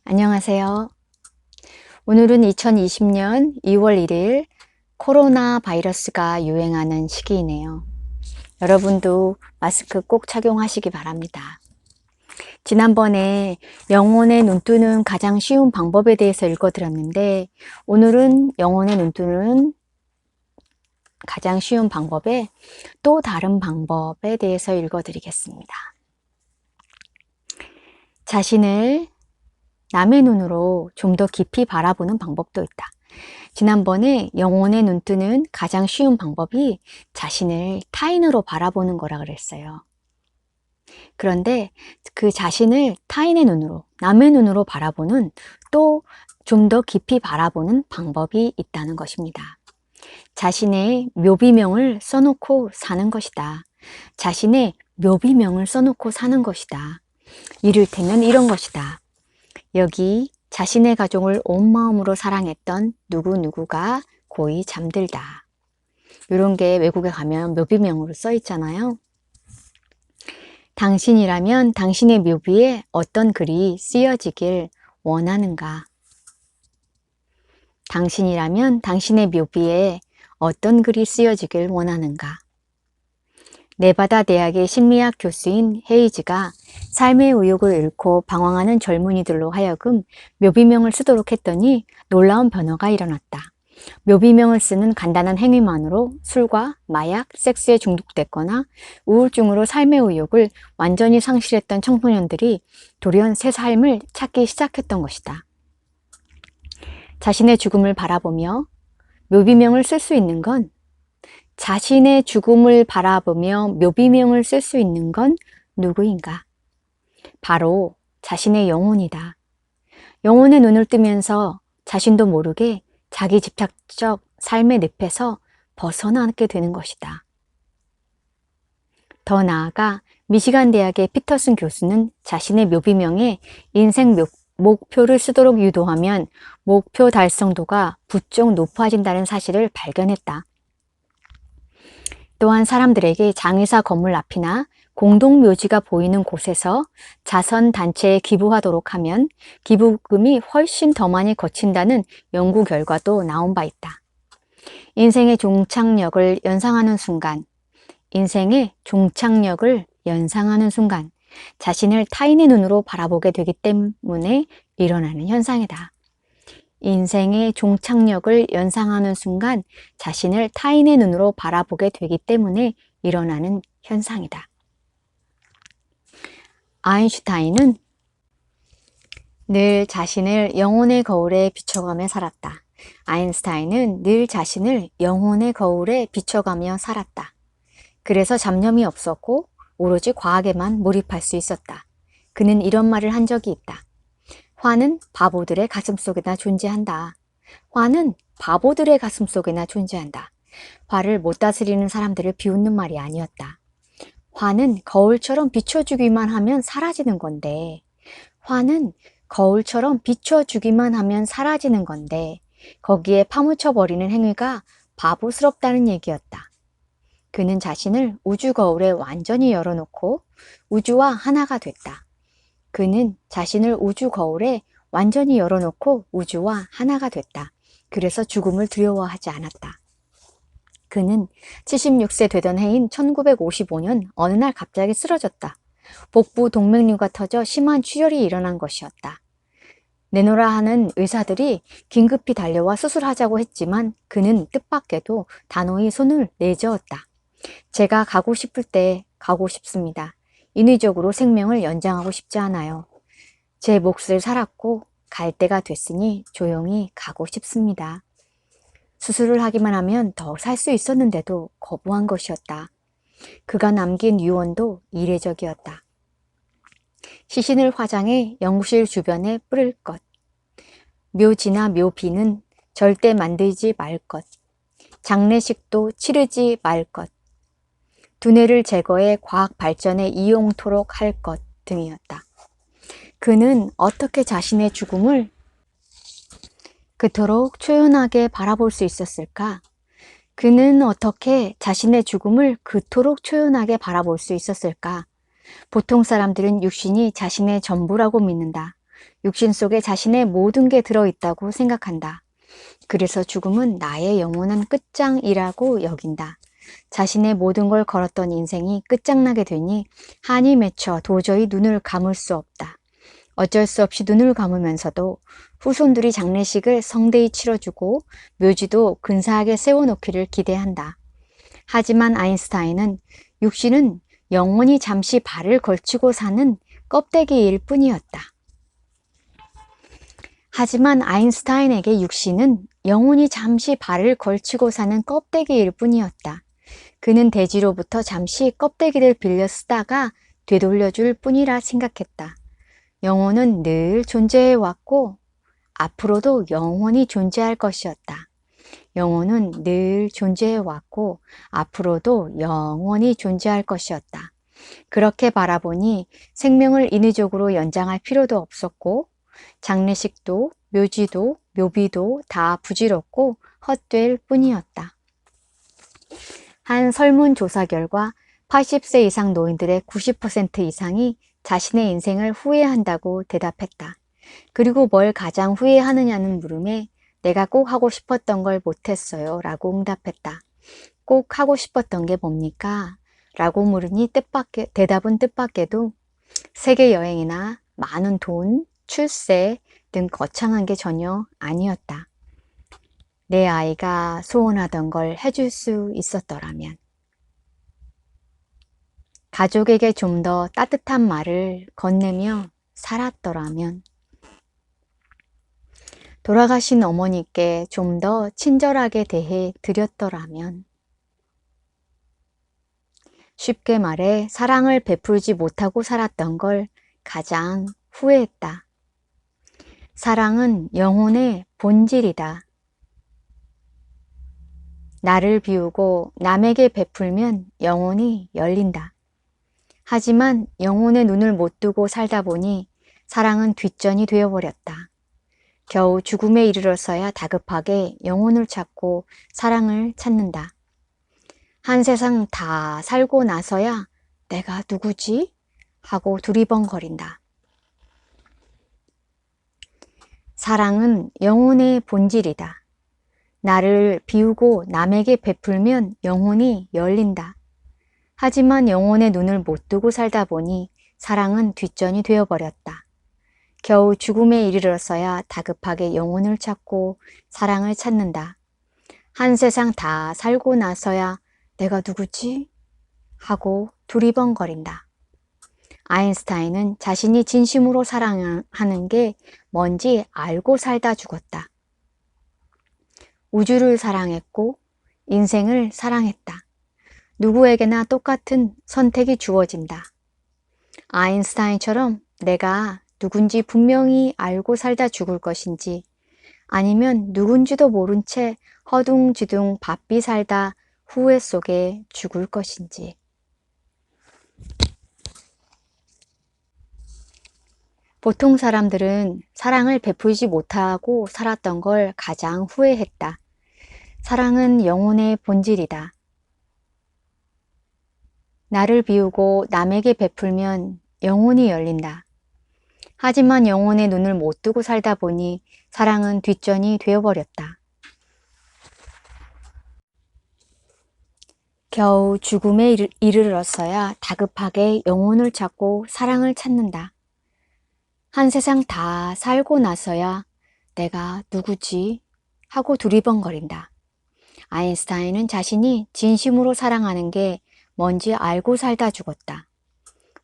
안녕하세요. 오늘은 2020년 2월 1일 코로나 바이러스가 유행하는 시기이네요. 여러분도 마스크 꼭 착용하시기 바랍니다. 지난번에 영혼의 눈 뜨는 가장 쉬운 방법에 대해서 읽어드렸는데 오늘은 영혼의 눈 뜨는 가장 쉬운 방법의 또 다른 방법에 대해서 읽어드리겠습니다. 자신을 남의 눈으로 좀 더 깊이 바라보는 방법도 있다. 지난번에 영혼의 눈 뜨는 가장 쉬운 방법이 자신을 타인으로 바라보는 거라 그랬어요. 그런데 그 자신을 타인의 눈으로, 남의 눈으로 바라보는 또 좀 더 깊이 바라보는 방법이 있다는 것입니다. 자신의 묘비명을 써놓고 사는 것이다. 자신의 묘비명을 써놓고 사는 것이다. 이를테면 이런 것이다. 여기 자신의 가족을 온 마음으로 사랑했던 누구누구가 고이 잠들다. 이런 게 외국에 가면 묘비명으로 써 있잖아요. 당신이라면 당신의 묘비에 어떤 글이 쓰여지길 원하는가? 당신이라면 당신의 묘비에 어떤 글이 쓰여지길 원하는가? 네바다 대학의 심리학 교수인 헤이즈가 삶의 의욕을 잃고 방황하는 젊은이들로 하여금 묘비명을 쓰도록 했더니 놀라운 변화가 일어났다. 묘비명을 쓰는 간단한 행위만으로 술과 마약, 섹스에 중독됐거나 우울증으로 삶의 의욕을 완전히 상실했던 청소년들이 돌연 새 삶을 찾기 시작했던 것이다. 자신의 죽음을 바라보며 묘비명을 쓸 수 있는 건 자신의 죽음을 바라보며 묘비명을 쓸 수 있는 건 누구인가? 바로 자신의 영혼이다. 영혼의 눈을 뜨면서 자신도 모르게 자기 집착적 삶의 늪에서 벗어나게 되는 것이다. 더 나아가 미시간 대학의 피터슨 교수는 자신의 묘비명에 인생 목표를 쓰도록 유도하면 목표 달성도가 부쩍 높아진다는 사실을 발견했다. 또한 사람들에게 장의사 건물 앞이나 공동묘지가 보이는 곳에서 자선단체에 기부하도록 하면 기부금이 훨씬 더 많이 거친다는 연구 결과도 나온 바 있다. 인생의 종착역을 연상하는 순간, 자신을 타인의 눈으로 바라보게 되기 때문에 일어나는 현상이다. 인생의 종착역을 연상하는 순간 자신을 타인의 눈으로 바라보게 되기 때문에 일어나는 현상이다. 아인슈타인은 늘 자신을 영혼의 거울에 비춰가며 살았다. 아인슈타인은 늘 자신을 영혼의 거울에 비춰가며 살았다. 그래서 잡념이 없었고 오로지 과학에만 몰입할 수 있었다. 그는 이런 말을 한 적이 있다. 화는 바보들의 가슴속에나 존재한다. 화는 바보들의 가슴속에나 존재한다. 화를 못 다스리는 사람들을 비웃는 말이 아니었다. 화는 거울처럼 비춰주기만 하면 사라지는 건데, 거기에 파묻혀버리는 행위가 바보스럽다는 얘기였다. 그는 자신을 우주 거울에 완전히 열어놓고 우주와 하나가 됐다. 그래서 죽음을 두려워하지 않았다. 그는 76세 되던 해인 1955년 어느 날 갑자기 쓰러졌다. 복부 동맥류가 터져 심한 출혈이 일어난 것이었다. 내놓으라 하는 의사들이 긴급히 달려와 수술하자고 했지만 그는 뜻밖에도 단호히 손을 내저었다. 제가 가고 싶을 때 가고 싶습니다. 인위적으로 생명을 연장하고 싶지 않아요. 제 몫을 살았고 갈 때가 됐으니 조용히 가고 싶습니다. 수술을 하기만 하면 더 살 수 있었는데도 거부한 것이었다. 그가 남긴 유언도 이례적이었다. 시신을 화장해 연구실 주변에 뿌릴 것. 묘지나 묘비는 절대 만들지 말 것. 장례식도 치르지 말 것. 두뇌를 제거해 과학 발전에 이용토록 할 것 등이었다. 그는 어떻게 자신의 죽음을 그토록 초연하게 바라볼 수 있었을까? 보통 사람들은 육신이 자신의 전부라고 믿는다. 육신 속에 자신의 모든 게 들어있다고 생각한다. 그래서 죽음은 나의 영원한 끝장이라고 여긴다. 자신의 모든 걸 걸었던 인생이 끝장나게 되니 한이 맺혀 도저히 눈을 감을 수 없다. 어쩔 수 없이 눈을 감으면서도 후손들이 장례식을 성대히 치러주고 묘지도 근사하게 세워놓기를 기대한다. 하지만 아인슈타인은 육신은 영원히 잠시 발을 걸치고 사는 껍데기일 뿐이었다. 하지만 아인슈타인에게 육신은 영원히 잠시 발을 걸치고 사는 껍데기일 뿐이었다. 그는 대지로부터 잠시 껍데기를 빌려 쓰다가 되돌려줄 뿐이라 생각했다. 영혼은 늘 존재해 왔고 앞으로도 영원히 존재할 것이었다. 영혼은 늘 존재해 왔고 앞으로도 영원히 존재할 것이었다. 그렇게 바라보니 생명을 인위적으로 연장할 필요도 없었고 장례식도 묘지도 묘비도 다 부질없고 헛될 뿐이었다. 한 설문조사 결과 80세 이상 노인들의 90% 이상이 자신의 인생을 후회한다고 대답했다. 그리고 뭘 가장 후회하느냐는 물음에 내가 꼭 하고 싶었던 걸 못했어요 라고 응답했다. 꼭 하고 싶었던 게 뭡니까? 라고 물으니 대답은 뜻밖에도 세계 여행이나 많은 돈, 출세 등 거창한 게 전혀 아니었다. 내 아이가 소원하던 걸 해줄 수 있었더라면, 가족에게 좀 더 따뜻한 말을 건네며 살았더라면, 돌아가신 어머니께 좀 더 친절하게 대해 드렸더라면, 쉽게 말해 사랑을 베풀지 못하고 살았던 걸 가장 후회했다. 사랑은 영혼의 본질이다. 나를 비우고 남에게 베풀면 영혼이 열린다. 하지만 영혼의 눈을 못 뜨고 살다 보니 사랑은 뒷전이 되어버렸다. 겨우 죽음에 이르러서야 다급하게 영혼을 찾고 사랑을 찾는다. 한 세상 다 살고 나서야 내가 누구지? 하고 두리번거린다. 사랑은 영혼의 본질이다. 나를 비우고 남에게 베풀면 영혼이 열린다. 하지만 영혼의 눈을 못 뜨고 살다 보니 사랑은 뒷전이 되어버렸다. 겨우 죽음에 이르러서야 다급하게 영혼을 찾고 사랑을 찾는다. 한 세상 다 살고 나서야 내가 누구지? 하고 두리번거린다. 아인슈타인은 자신이 진심으로 사랑하는 게 뭔지 알고 살다 죽었다. 우주를 사랑했고 인생을 사랑했다. 누구에게나 똑같은 선택이 주어진다. 아인슈타인처럼 내가 누군지 분명히 알고 살다 죽을 것인지 아니면 누군지도 모른 채 허둥지둥 바삐 살다 후회 속에 죽을 것인지. 보통 사람들은 사랑을 베풀지 못하고 살았던 걸 가장 후회했다. 사랑은 영혼의 본질이다. 나를 비우고 남에게 베풀면 영혼이 열린다. 하지만 영혼의 눈을 못 뜨고 살다 보니 사랑은 뒷전이 되어버렸다. 겨우 죽음에 이르러서야 다급하게 영혼을 찾고 사랑을 찾는다. 한 세상 다 살고 나서야 내가 누구지? 하고 두리번거린다. 아인슈타인은 자신이 진심으로 사랑하는 게 뭔지 알고 살다 죽었다.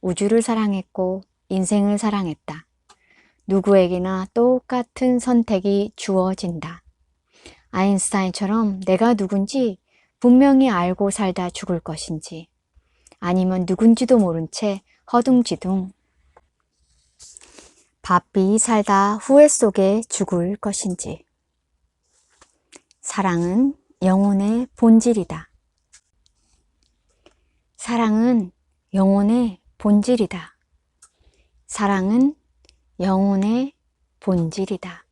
우주를 사랑했고 인생을 사랑했다. 누구에게나 똑같은 선택이 주어진다. 아인슈타인처럼 내가 누군지 분명히 알고 살다 죽을 것인지 아니면 누군지도 모른 채 허둥지둥 바삐 살다 후회 속에 죽을 것인지. 사랑은 영혼의 본질이다. 사랑은 영혼의 본질이다. 사랑은 영혼의 본질이다.